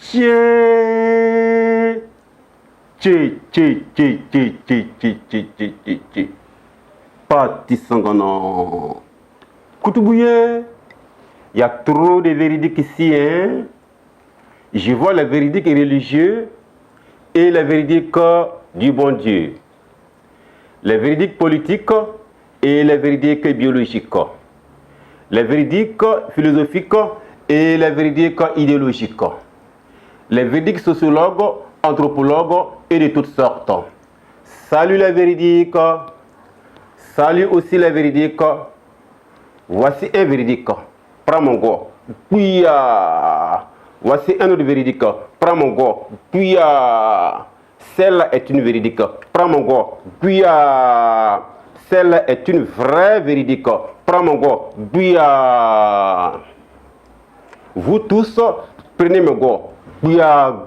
Tiens. Tché. Pati Sangono. Koutoubouye. Il y a trop de véridiques ici, hein. Je vois la véridique religieuse et la véridique du bon Dieu. La véridique politique et la véridique biologique. La véridique philosophique et la véridique idéologique. Les véridiques sociologues, anthropologues et de toutes sortes. Salut la véridique. Salut aussi la véridique. Voici un véridique. Prends mon go. Pouya. Voici un autre véridique. Prends mon go. Pouya. Celle-là est une véridique. Prends mon go. Pouya. Celle-là est une vraie véridique. Prends mon go. Pouya. Vous tous, prenez mon go. Gouya.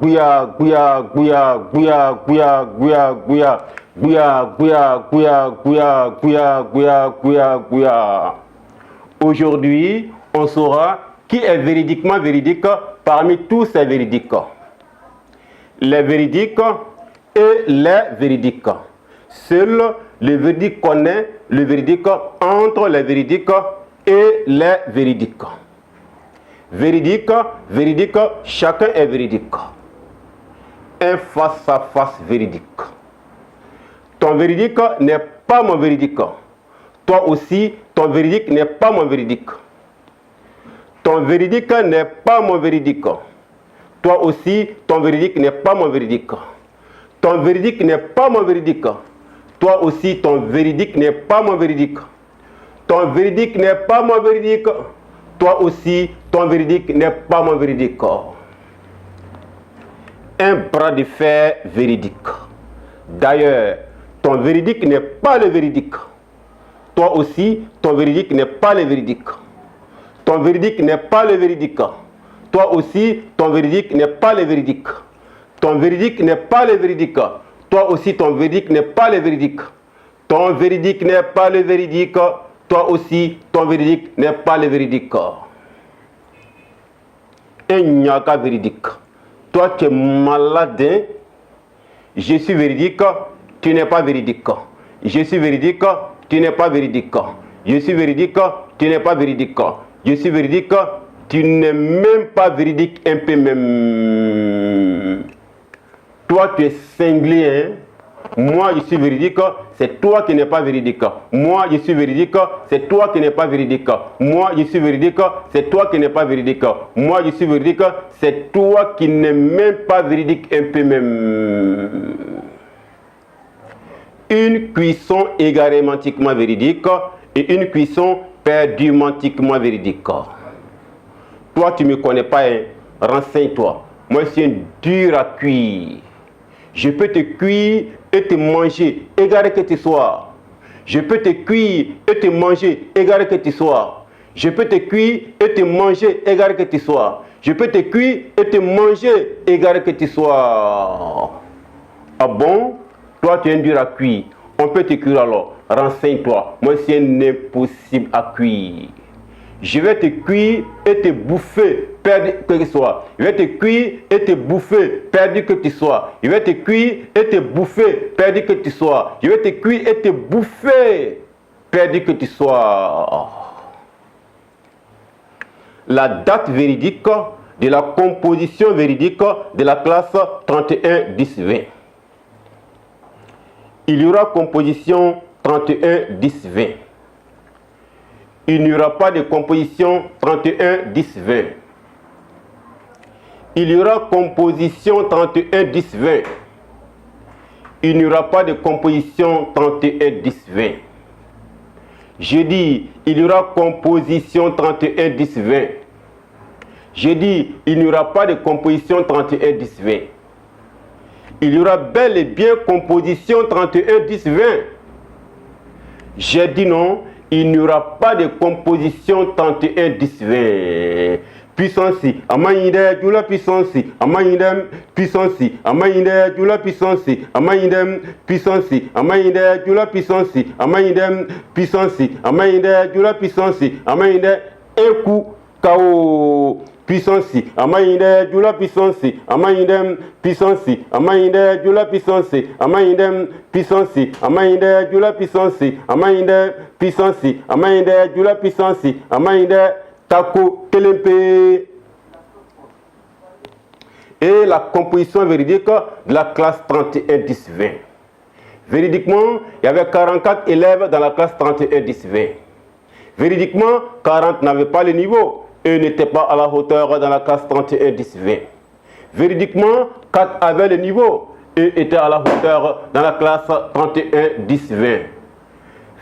Aujourd'hui, on saura qui est véridiquement véridique parmi tous ces véridiques. Les véridiques et les véridiques. Seul le véridique connaît le véridique entre les véridiques et les véridiques. Véridique, chacun est véridique. Un face-à-face véridique. Ton véridique n'est pas mon véridique. Toi aussi, ton véridique n'est pas mon véridique. Ton véridique n'est pas mon véridique. Toi aussi, ton véridique n'est pas mon véridique. Ton véridique n'est pas mon véridique. Toi aussi, ton véridique n'est pas mon véridique. Ton véridique n'est pas mon véridique. Toi aussi, ton véridique n'est pas mon véridique. Un bras de fer véridique. D'ailleurs, ton véridique n'est pas le véridique. Toi aussi, ton véridique n'est pas le véridique. Ton véridique n'est pas le véridique. Toi aussi, ton véridique n'est pas le véridique. Ton véridique n'est pas le véridique. Toi aussi, ton véridique n'est pas le véridique. Ton véridique n'est pas le véridique. Toi aussi, ton véridique n'est pas le véridique. Un nyaka véridique. Toi, tu es malade. Hein? Je suis véridique. Tu n'es pas véridique. Je suis véridique. Tu n'es pas véridique. Je suis véridique. Tu n'es pas véridique. Je suis véridique. Tu n'es même pas véridique un peu même. Toi, tu es cinglé. Hein? Moi, je suis véridique, c'est toi qui n'es pas véridique. Moi, je suis véridique, c'est toi qui n'es pas véridique. Moi, je suis véridique, c'est toi qui n'es pas véridique. Moi, je suis véridique, c'est toi qui n'es même pas véridique un peu même. Une cuisson égarémentiquement véridique et une cuisson perdumantiquement véridique. Toi, tu ne me connais pas, hein? Renseigne-toi. Moi, je suis un dur à cuire. Je peux te cuire et te manger, égaré que tu sois. Je peux te cuire et te manger, égaré que tu sois. Je peux te cuire et te manger, égaré que tu sois. Je peux te cuire et te manger, égaré que tu sois. Ah bon? Toi, tu es un dur à cuire. On peut te cuire alors. Renseigne-toi. Moi, c'est un impossible à cuire. Je vais te cuire et te bouffer, perdu que tu sois. Je vais te cuire et te bouffer, perdu que tu sois. Je vais te cuire et te bouffer, perdu que tu sois. Je vais te cuire et te bouffer, perdu que tu sois. La date véridique de la composition véridique de la classe 31-10-20. Il y aura composition 31-10-20. Il n'y aura pas de composition 31-10-20. Il y aura composition 31-10-20. Il n'y aura pas de composition 31-10-20. Je dis, il y aura composition 31-10-20. Je dis, il n'y aura pas de composition 31-10-20. Il y aura bel et bien composition 31-10-20. J'ai dit non. Il n'y aura pas de composition 31-10-20. Puissance, amayinde, la puissance, amayinde, puissance, amayinde, la puissance, amayinde, puissance, amayinde, la puissance, amayinde, puissance, amayinde, la puissance, amayinde, un coup, KO. puissance, amaïndem, Djoula puissance, amaïndem, puissance, amaïndem, Djoula puissance, amaïndem, puissance, amaïndem, Djoula puissance, amaïndem, puissance, amaïndem, Djoula puissance, amaïndem, Tako Kelempe. Et la composition véridique de la classe 31-10-20. Véridiquement, il y avait 44 élèves dans la classe 31-10-20. Véridiquement, 40 n'avaient pas le niveau. Eux n'étaient pas à la hauteur dans la classe 31-10-20. Véridiquement, 4 avaient le niveau. Eux étaient à la hauteur dans la classe 31-10-20.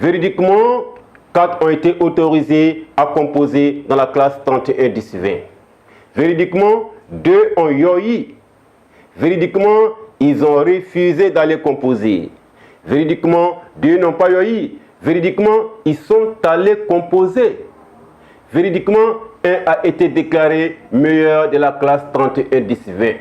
Véridiquement, 4 ont été autorisés à composer dans la classe 31-10-20. Véridiquement, 2 ont yoyi. Véridiquement, ils ont refusé d'aller composer. Véridiquement, 2 n'ont pas yoyi. Véridiquement, ils sont allés composer. Véridiquement, 1 a été déclaré meilleur de la classe 31-10-20.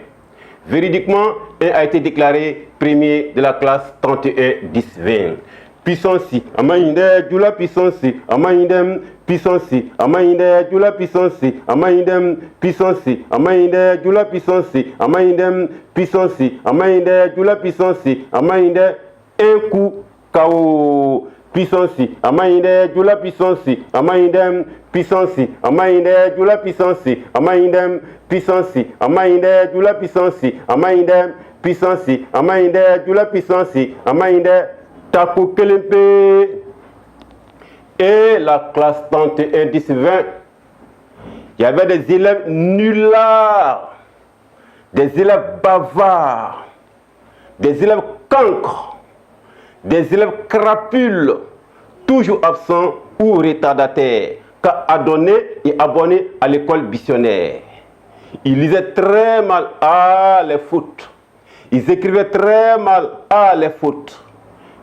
Véridiquement, 1 a été déclaré premier de la classe 31-10-20. Puissance, amaïndem, Djoula puissance, amaïndem, puissance, amaïndem, Djoula puissance, amaïndem, puissance, amaïndem, Djoula puissance, amaïndem, puissance, amaïndem, Djoula puissance, amaïndem, un coup, KO. Puissance, amaïndem, Djoula puissance, amaïndem, puissance, amaïndem, Djoula puissance, amaïndem, puissance, amaïndem, Djoula puissance, amaïndem, puissance, amaïndem, Djoula puissance, amaïndem, Tako Kelempe. Et la classe 31-10-20, il y avait des élèves nullards, des élèves bavards, des élèves cancres, des élèves crapules, toujours absents ou retardataires, qu'a adonné et abonné à l'école missionnaire. Ils lisaient très mal les fautes. Ils écrivaient très mal les fautes.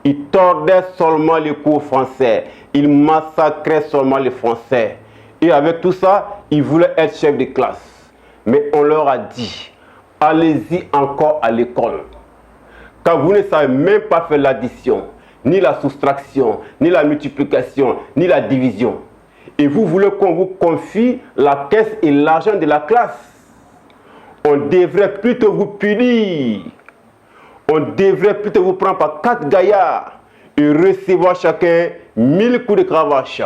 Ils tordaient seulement les cours français. Ils massacraient seulement les français. Et avec tout ça, ils voulaient être chefs de classe. Mais on leur a dit, allez-y encore à l'école. Quand vous ne savez même pas faire l'addition, ni la soustraction, ni la multiplication, ni la division. Et vous voulez qu'on vous confie la caisse et l'argent de la classe. On devrait plutôt vous punir. On devrait plutôt vous prendre par 4 gaillards et recevoir chacun 1000 coups de cravache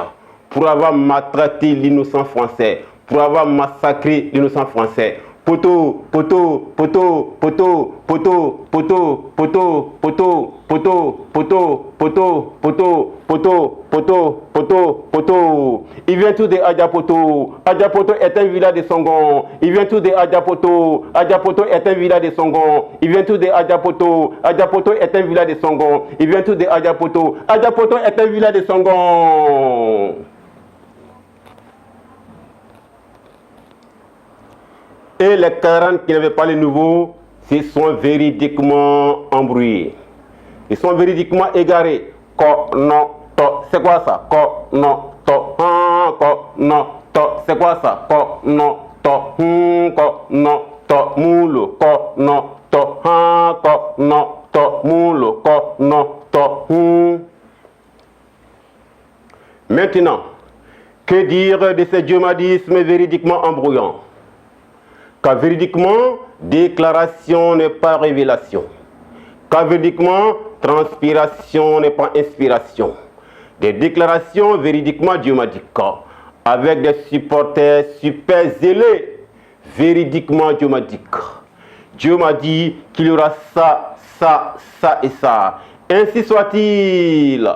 pour avoir maltraité l'innocent français, pour avoir massacré l'innocent français. Poto, poto, poto, poto, poto, poto, poto, poto, poto, poto, poto, poto, poto, poto, poto, poto. Il vient tout de Adjapoto. Adjapoto est un village de Songon. Il vient tout de Adjapoto. Adjapoto est un village de Songon. Il vient tout de Adjapoto. Adjapoto est un village de Songon. Il vient tout de Adjapoto. Adjapoto est un village de Songon. Et les 40 qui n'avaient pas les nouveaux, ils sont véridiquement embrouillés. Ils sont véridiquement égarés. Ko, non, to. C'est quoi ça? Ko, non, to. Ko, non, to. C'est quoi ça? Ko, non, to. Ko, non, to. Moulo. Ko, non, to. Ko, non, to. Moulo. Ko, non, to. Maintenant, que dire de ces diomadismes véridiquement embrouillants? Car véridiquement, déclaration n'est pas révélation. Car véridiquement, transpiration n'est pas inspiration. Des déclarations véridiquement diomadiques, avec des supporters super zélés, véridiquement diomadiques. Dieu m'a dit qu'il y aura ça, ça, ça et ça. Ainsi soit-il.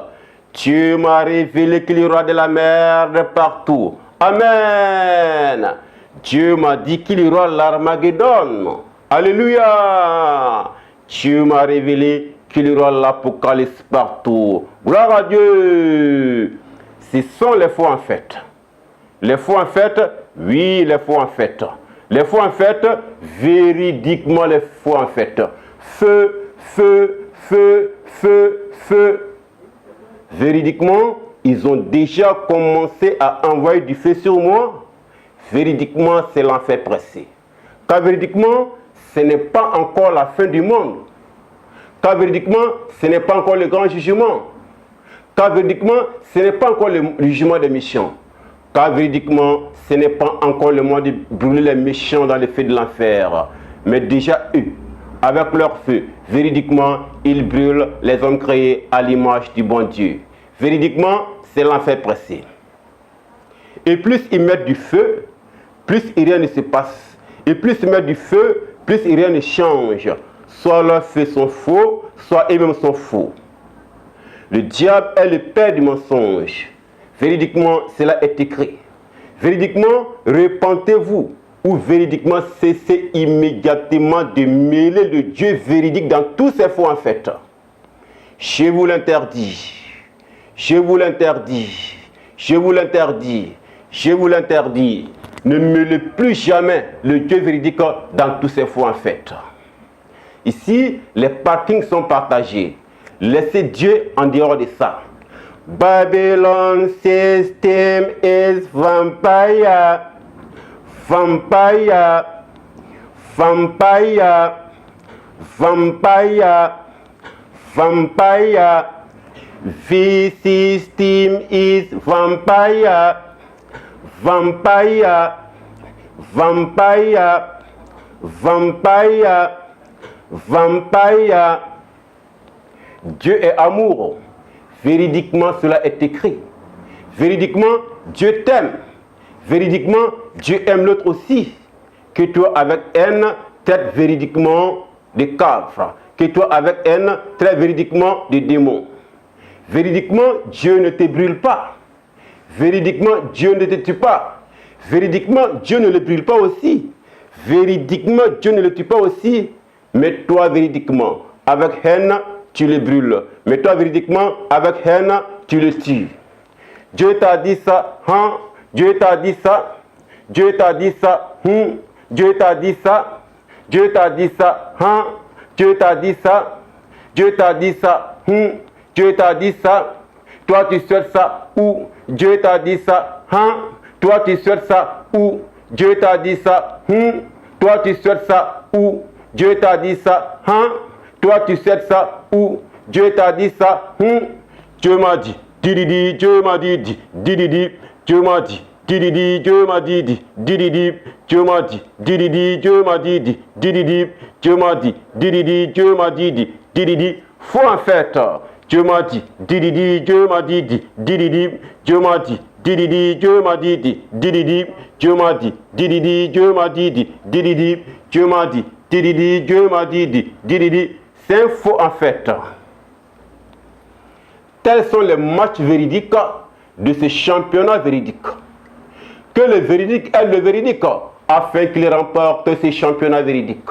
Dieu m'a révélé qu'il y aura de la merde partout. Amen. Dieu m'a dit qu'il y aura l'Armageddon. Alléluia. Dieu m'a révélé qu'il y aura l'Apocalypse partout. Gloire à Dieu. Ce sont les faux en fait. Les faux en fait, oui, les faux en fait. Les faux en fait, véridiquement les faux en fait. Feu, feu, feu, feu, feu. Véridiquement, ils ont déjà commencé à envoyer du feu sur moi. Véridiquement, c'est l'enfer pressé. Car véridiquement, ce n'est pas encore la fin du monde. Car véridiquement, ce n'est pas encore le grand jugement. Car véridiquement, ce n'est pas encore le jugement des méchants. car véridiquement, ce n'est pas encore le moment de brûler les méchants dans le feu de l'enfer, mais déjà eux, avec leur feu, véridiquement, ils brûlent les hommes créés à l'image du bon Dieu. Véridiquement, c'est l'enfer pressé. Et plus ils mettent du feu, plus rien ne se passe. Et plus ils mettent du feu, plus rien ne change. Soit leurs feux sont faux, soit eux-mêmes sont faux. Le diable est le père du mensonge. Véridiquement, cela est écrit. Véridiquement, repentez-vous. Ou véridiquement, cessez immédiatement de mêler le Dieu véridique dans tous ses faux en fait. Je vous l'interdis. Je vous l'interdis. Je vous l'interdis. Je vous l'interdis. Ne mêlez plus jamais le Dieu véridique dans tous ses faux en fait. Ici, les parkings sont partagés. Laissez Dieu en dehors de ça. Babylon system is vampire. Vampire. Vampire. Vampire. Vampire. The system is vampire. Vampire. Vampire. Vampire. Vampire. Dieu est amour. Véridiquement, cela est écrit. Véridiquement, Dieu t'aime. Véridiquement, Dieu aime l'autre aussi. Que toi, avec haine, traite véridiquement de capres. Que toi, avec haine, traite véridiquement de démons. Véridiquement, Dieu ne te brûle pas. Véridiquement, Dieu ne te tue pas. Véridiquement, Dieu ne le brûle pas aussi. Véridiquement, Dieu ne le tue pas aussi. Mais toi, véridiquement, avec haine, tu le brûles. Mais toi, véridiquement, avec haine, tu le tues. Dieu t'a dit ça, hein? Dieu t'a dit ça. Dieu t'a dit ça, Dieu t'a dit ça. Dieu t'a dit ça, hein? Dieu t'a dit ça. Dieu t'a dit ça, Dieu t'a dit ça. Toi, tu souhaites ça où? Dieu t'a dit ça, hein? Toi, tu souhaites ça où? Dieu t'a dit ça, Toi, tu souhaites ça où? Dieu t'a dit ça, hein? Toi, tu souhaites ça où? Dieu t'a dit ça, Dieu m'a dit, dididi, Dieu m'a dit, dididi, Dieu m'a dit, dididi, Dieu m'a dit, dididi, Dieu m'a dit, dididi, Dieu m'a dit, dididi, Dieu m'a dit, dididi, Dieu m'a dit, dididi. Faut en fait, Dieu m'a dit, dididi, Dieu m'a dit, dididi, Dieu m'a dit, dididi, Dieu m'a dit, dididi, Dieu m'a dit, dididi, Dieu m'a dit, dididi, Dieu m'a dit, dididi, Dieu m'a dit, dididi. C'est faux en fait. Tels sont les matchs véridiques de ce championnat véridique. Que le véridique aide le véridique afin qu'il remporte ces championnats véridiques.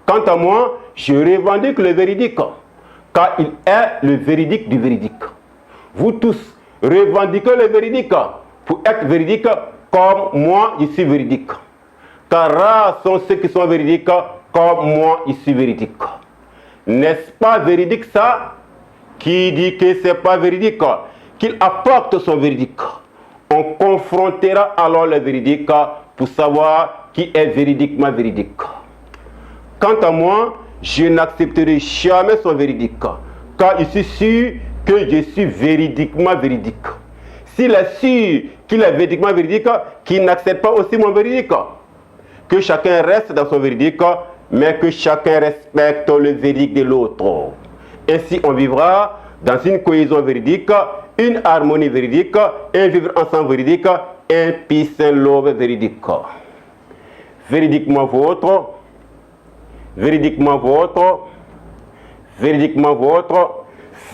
Quant à moi, je revendique le véridique car il est le véridique du véridique. Vous tous revendiquez le véridique pour être véridique comme moi je suis véridique. Car rares sont ceux qui sont véridiques comme moi je suis véridique. N'est-ce pas véridique ça? Qui dit que ce n'est pas véridique, qu'il apporte son véridique. On confrontera alors le véridique pour savoir qui est véridiquement véridique. Quant à moi, je n'accepterai jamais son véridique, car je suis sûr que je suis véridiquement véridique. S'il est sûr qu'il est véridiquement véridique, qu'il n'accepte pas aussi mon véridique. Que chacun reste dans son véridique, mais que chacun respecte le véridique de l'autre. Ainsi, on vivra dans une cohésion véridique, une harmonie véridique, un vivre ensemble véridique, un peace and love véridique. Véridiquement vôtre, véridiquement vôtre, véridiquement vôtre,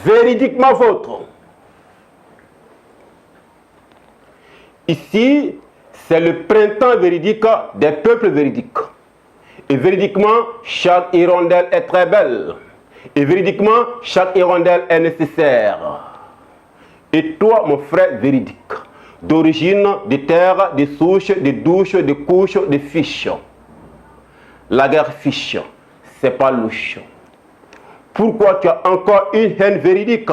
véridiquement vôtre. Ici, c'est le printemps véridique des peuples véridiques. Et véridiquement, chaque hirondelle est très belle. Et véridiquement, chaque hirondelle est nécessaire. Et toi, mon frère véridique, d'origine, de terre, de souche, de douche, de couche, de fiche. La guerre fiche, c'est pas louche. Pourquoi tu as encore une haine véridique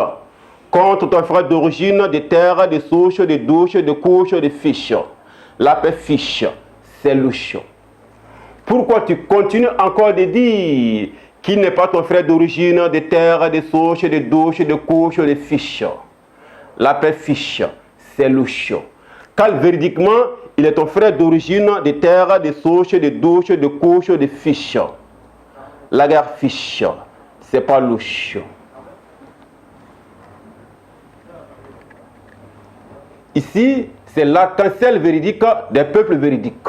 contre ton frère d'origine, de terre, de souche, de douche, de couche, de fiche? La paix fiche, c'est louche. Pourquoi tu continues encore de dire qu'il n'est pas ton frère d'origine, de terre, de souche, de douche, de couche, de fiche? La paix fiche, c'est louche. Car véridiquement, il est ton frère d'origine, de terre, de souche, de douche, de couche, de fiche. La guerre fiche, c'est pas louche. Ici, c'est l'arc-en-ciel véridique des peuples véridiques.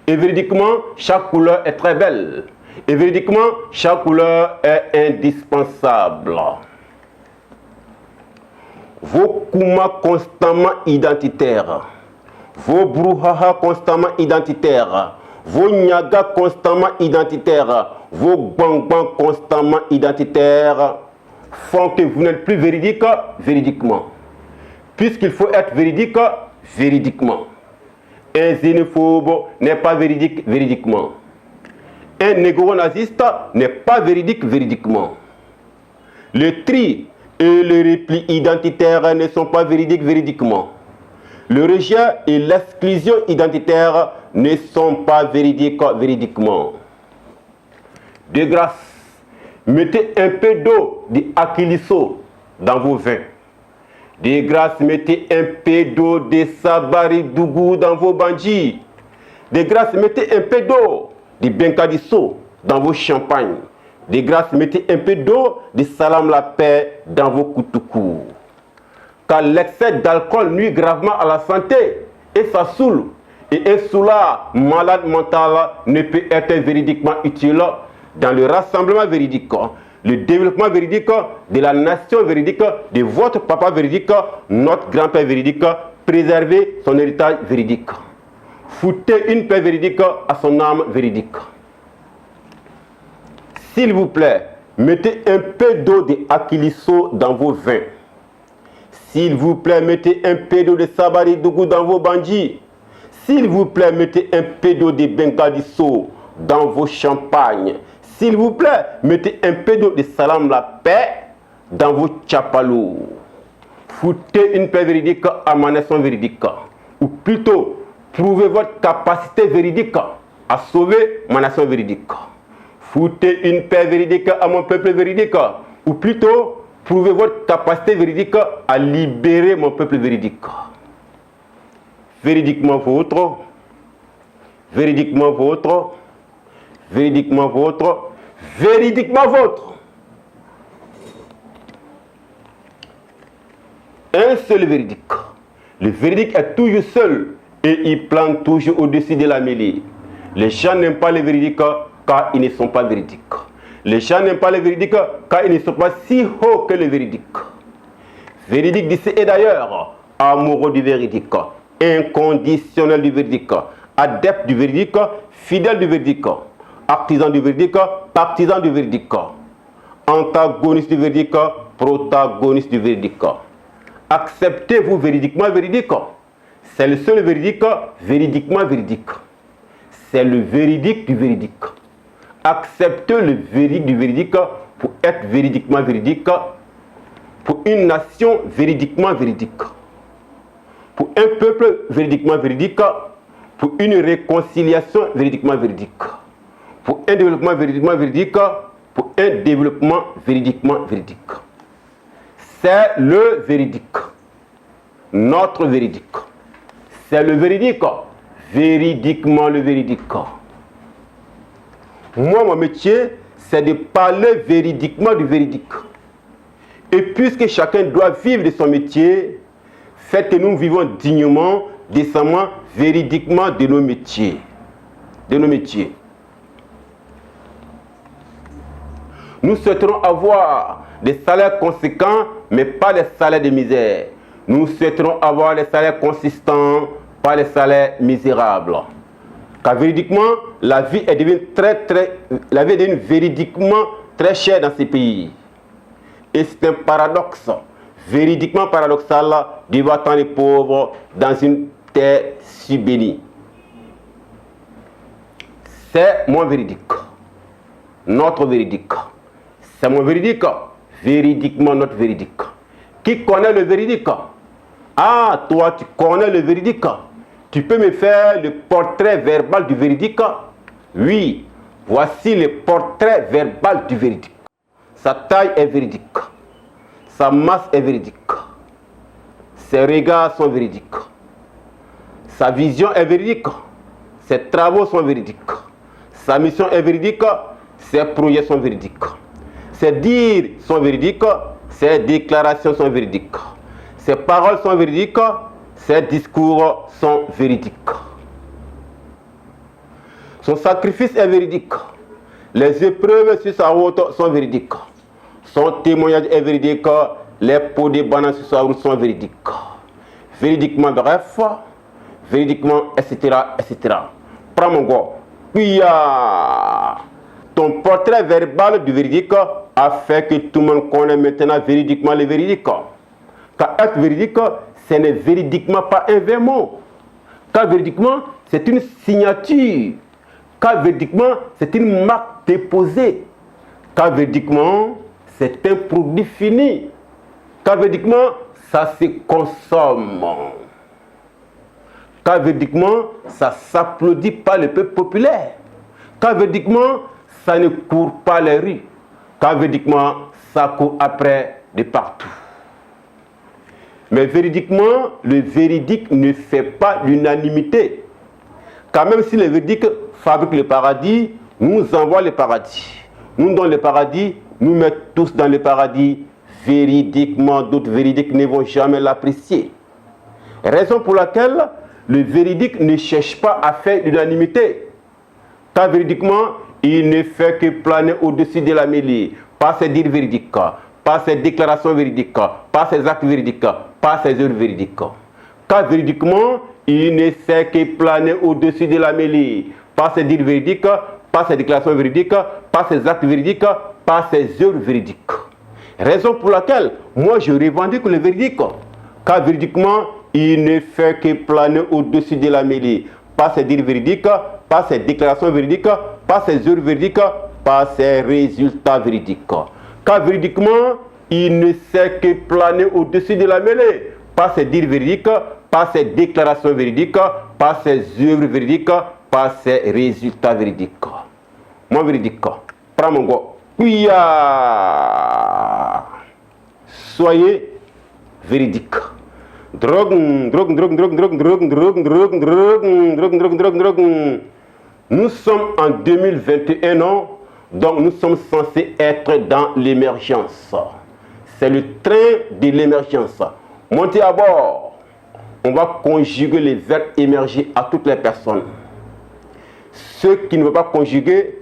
Et véridiquement, chaque couleur est très belle. Et véridiquement, chaque couleur est indispensable. Vos kumas constamment identitaires, vos brouhaha constamment identitaires, vos nyagas constamment identitaires, vos bang-bang constamment identitaires font que vous n'êtes plus véridique véridiquement. Puisqu'il faut être véridique véridiquement. Un xénophobe n'est pas véridique véridiquement. Un négro-naziste n'est pas véridique véridiquement. Le tri et le repli identitaire ne sont pas véridiques véridiquement. Le rejet et l'exclusion identitaire ne sont pas véridiques véridiquement. De grâce, mettez un peu d'eau d'Akiliso dans vos vins. De grâce, mettez un peu d'eau de Sabaridougou dans vos bandits. De grâce, mettez un peu d'eau de Benkadiso dans vos champagnes. De grâce, mettez un peu d'eau de Salam la paix dans vos koutoukou. Car l'excès d'alcool nuit gravement à la santé et ça saoule. Et un soulard malade mental ne peut être véridiquement utile dans le rassemblement véridique, le développement véridique de la nation véridique, de votre papa véridique, notre grand-père véridique, préserver son héritage véridique. Foutez une paix véridique à son âme véridique. S'il vous plaît, mettez un peu d'eau de Akiliso dans vos vins. S'il vous plaît, mettez un peu d'eau de Sabaridougou dans vos bandits. S'il vous plaît, mettez un peu d'eau de Benkadiso dans vos champagnes. S'il vous plaît, mettez un peu d'eau de Salam la paix dans vos tchapalous. Foutez une paix véridique à ma nation véridique. Ou plutôt, prouvez votre capacité véridique à sauver ma nation véridique. Foutez une paix véridique à mon peuple véridique. Ou plutôt, prouvez votre capacité véridique à libérer mon peuple véridique. Véridiquement vôtre, véridiquement vôtre, véridiquement vôtre, véridiquement vôtre. Un seul véridique. Le véridique est toujours seul et il plante toujours au-dessus de la mêlée. Les gens n'aiment pas les véridiques car ils ne sont pas véridiques. Les gens n'aiment pas les véridiques car ils ne sont pas si hauts que les véridiques. Véridique d'ici et d'ailleurs, amoureux du véridique, inconditionnel du véridique, adepte du véridique, fidèle du véridique, artisan du véridique, partisan du véridique, antagoniste du véridique, protagoniste du véridique. Acceptez-vous véridiquement véridique. C'est le seul véridique, véridiquement véridique. C'est le véridique du véridique. Acceptez le véridique du véridique pour être véridiquement véridique, pour une nation véridiquement véridique, pour un peuple véridiquement véridique, pour une réconciliation véridiquement véridique, pour un développement véridiquement véridique, pour un développement véridiquement véridique. C'est le véridique, notre véridique. C'est le véridique, véridiquement le véridique. Moi, mon métier, c'est de parler véridiquement du véridique. Et puisque chacun doit vivre de son métier, faites que nous vivons dignement, décemment, véridiquement de nos métiers. De nos métiers. Nous souhaiterons avoir des salaires conséquents, mais pas des salaires de misère. Nous souhaiterons avoir des salaires consistants, pas des salaires misérables. Car véridiquement, la vie est devenue véridiquement très chère dans ces pays. Et c'est un paradoxe, véridiquement paradoxal, de voir tant de pauvres dans une terre si bénie. C'est mon véridique, notre véridique. C'est mon véridique, véridiquement notre véridique. Qui connaît le véridique? Ah, toi, tu connais le véridique. Tu peux me faire le portrait verbal du véridique? Oui, voici le portrait verbal du véridique. Sa taille est véridique. Sa masse est véridique. Ses regards sont véridiques. Sa vision est véridique. Ses travaux sont véridiques. Sa mission est véridique. Ses projets sont véridiques. Ses dires sont véridiques. Ses déclarations sont véridiques. Ses paroles sont véridiques. Ses discours sont véridiques. Son sacrifice est véridique. Les épreuves sur sa route sont véridiques. Son témoignage est véridique. Les pots de banane sur sa route sont véridiques. Véridiquement bref, véridiquement, etc., etc. Prends mon gars. Puis, ton portrait verbal du véridique a fait que tout le monde connaît maintenant véridiquement le véridique. Car être véridique, ce n'est véridiquement pas un vrai mot. Car véridiquement, c'est une signature. Car véridiquement, c'est une marque déposée. Car véridiquement, c'est un produit fini. Car véridiquement, ça se consomme. Car véridiquement, ça ne s'applaudit pas le peuple populaire. Car véridiquement, ça ne court pas les rues. Car véridiquement, ça court après de partout. Mais véridiquement, le véridique ne fait pas l'unanimité. Car même si le véridique fabrique le paradis, nous envoie le paradis. Nous dans le paradis, nous mettons tous dans le paradis. Véridiquement, d'autres véridiques ne vont jamais l'apprécier. Raison pour laquelle le véridique ne cherche pas à faire l'unanimité. Car véridiquement, il ne fait que planer au-dessus de la mêlée. Par ses dires véridiques, par ses déclarations véridiques, par ses actes véridiques, par ses œuvres véridiques. Car véridiquement, il ne fait que planer au-dessus de la mêlée. Par ses dires véridiques, par ses déclarations véridiques, par ses actes véridiques, par ses œuvres véridiques. Raison pour laquelle, moi je revendique le véridique. Car véridiquement, il ne fait que planer au-dessus de la mêlée. Par ses dires véridiques, par ses déclarations véridiques, par ses œuvres véridiques, par ses résultats véridiques. Car véridiquement, il ne sait que planer au-dessus de la mêlée. Par ses dires véridiques, par ses déclarations véridiques, par ses œuvres véridiques, par ses résultats véridiques. Moi véridique, prends mon gars. Puis, soyez véridique. Nous sommes en 2021 ans, donc nous sommes censés être dans l'émergence. C'est le train de l'émergence. Montez à bord. On va conjuguer les verbes émerger à toutes les personnes. Ceux qui ne veulent pas conjuguer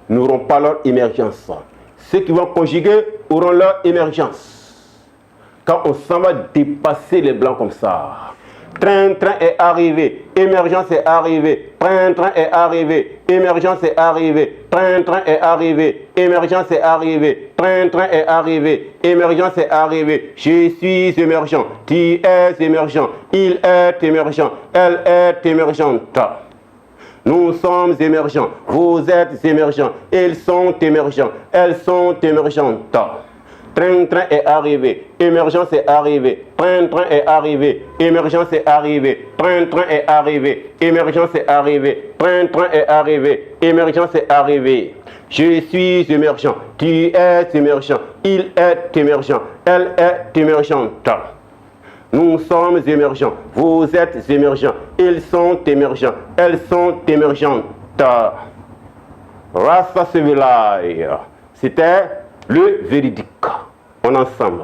n'auront pas leur émergence. Ceux qui vont conjuguer auront leur émergence. Quand on s'en va dépasser les blancs comme ça. Train est arrivé, émergence est arrivé, train est arrivé, émergence est arrivé, train est arrivé, émergence est arrivé, train est arrivé, émergence est arrivé. Je suis émergent, tu es émergent, il est émergent, elle est émergente. Nous sommes émergents, vous êtes émergents, ils sont émergents, elles sont émergentes. Train est arrivé, émergence est arrivé, train est arrivé, émergence est arrivé, train est arrivé, émergence est arrivé, train est arrivé, émergence est arrivé. Je suis émergent, tu es émergent, il est émergent, elle est émergente. Nous sommes émergents, vous êtes émergents, ils sont émergents, elles sont émergentes. Rasta Civilized, c'était le véridique. On est ensemble.